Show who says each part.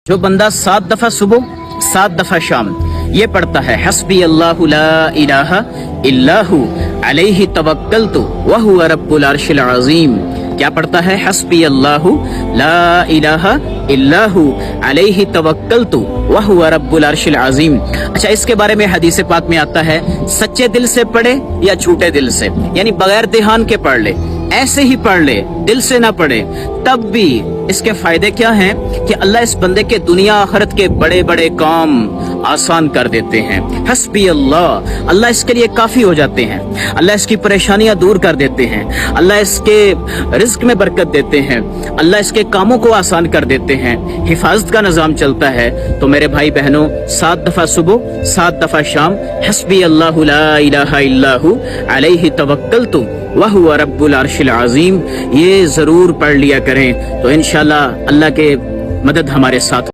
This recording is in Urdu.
Speaker 1: جو بندہ 7 دفعہ صبح 7 دفعہ شام یہ پڑھتا ہے حسبی اللہ لا الہ الا ہو علیہ توکلت وہو رب العرش العظیم، کیا پڑھتا ہے؟ حسبی اللہ لا الہ الا ہو علیہ توکلت وہو رب العرش العظیم۔ اچھا، اس کے بارے میں حدیث پاک میں آتا ہے سچے دل سے پڑھے یا جھوٹے دل سے، یعنی بغیر دھیان کے پڑھ لے، ایسے ہی پڑھ لے، دل سے نہ پڑھے، تب بھی اس کے فائدے کیا ہیں کہ اللہ اس بندے کے دنیا آخرت کے بڑے بڑے کام آسان کر دیتے ہیں۔ حسبی اللہ، اللہ اس کے لیے کافی ہو جاتے ہیں، اللہ اس کی پریشانیاں دور کر دیتے ہیں، اللہ اس کے رزق میں برکت دیتے ہیں، اللہ اس کے کاموں کو آسان کر دیتے ہیں، حفاظت کا نظام چلتا ہے۔ تو میرے بھائی بہنوں، 7 دفعہ صبح 7 دفعہ شام حسبی اللہ لا الہ الا ہو علیہ توکلت وہو رب العرش العظیم یہ ضرور پڑھ لیا کریں، تو انشاءاللہ اللہ کے مدد ہمارے ساتھ